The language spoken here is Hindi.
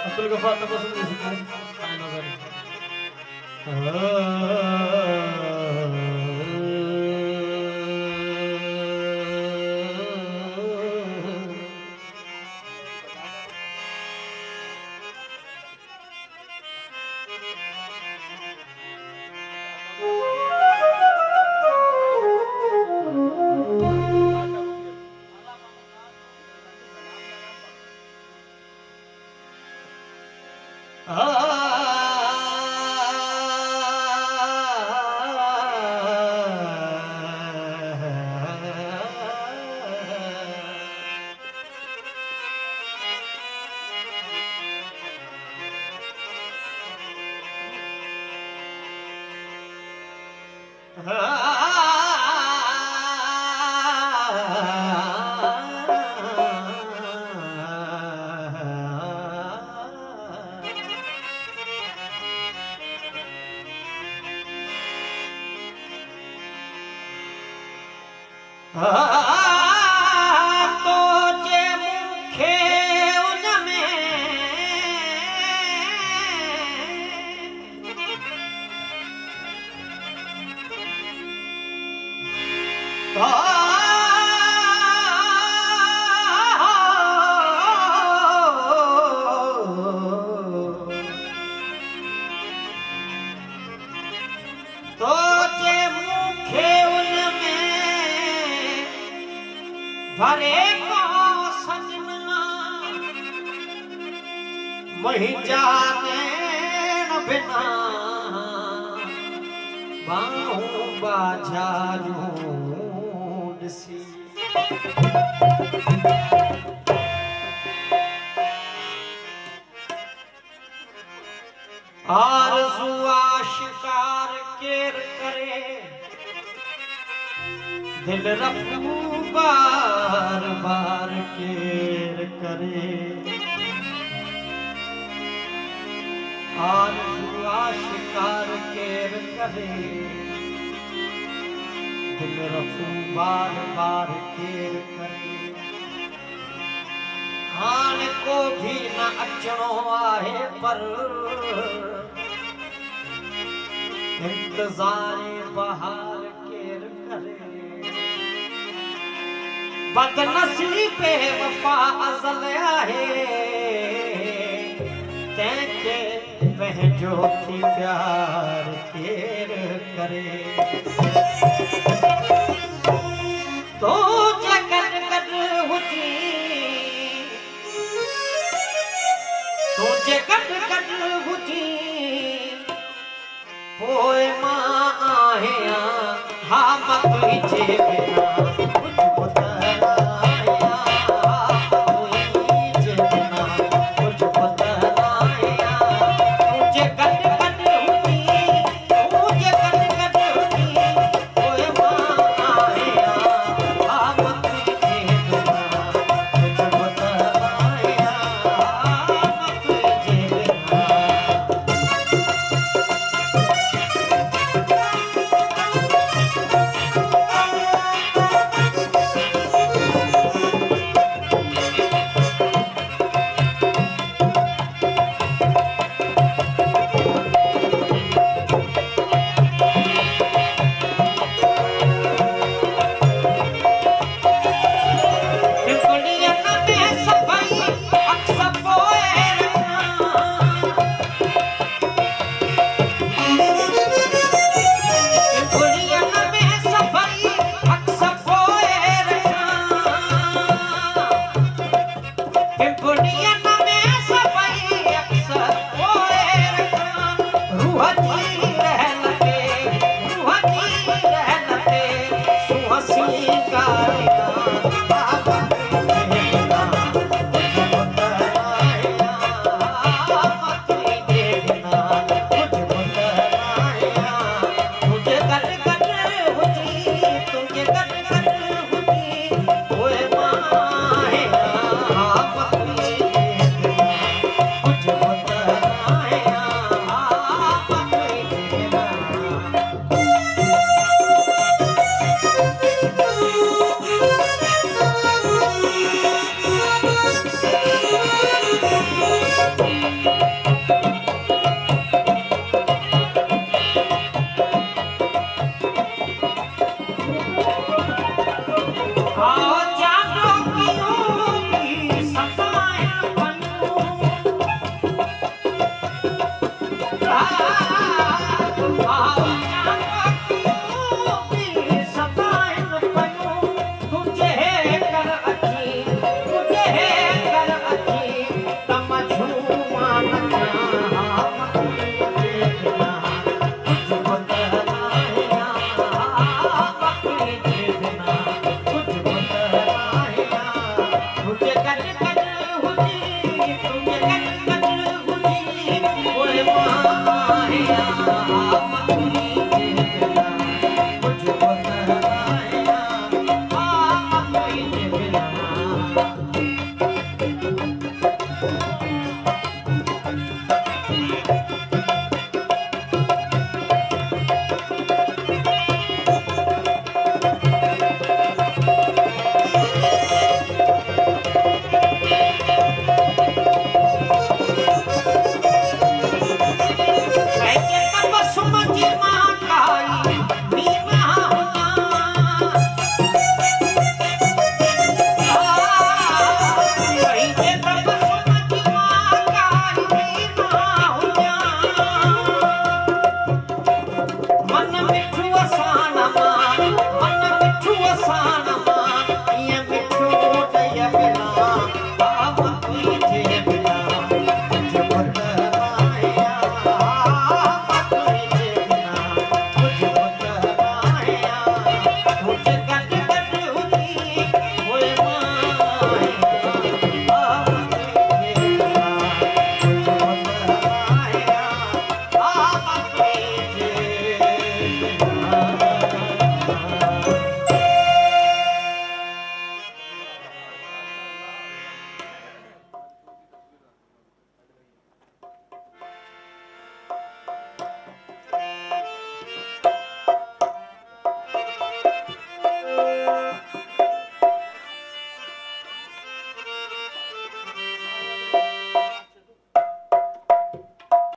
अब्दुल गफ्फार तपासून काय नगर तो जे मुखे उनमें तो जे मुखे भरे को सजना वही जाने न बिना बाहू बाजारू सी आरज़ू आशिकार केर करे दिल रफू बार बार केर करे आरज़ू आशिकार केर करे दिल रफू बार बार केर करे हाणे को भी न अचणो आहे पर इंतज़ारे बहार केर करे बदनसीबे वफा अज़ल आहे तंहिंखे पंहिंजो थी प्यार केर करे तो जे गॾु गॾु हुजी तो जे गॾु गॾु हुजी पोइ मां आहियां हा मत जे बिना तुम कट कट हुई ओए माया मखनी बिना मुझको तहलाया मखनी बिना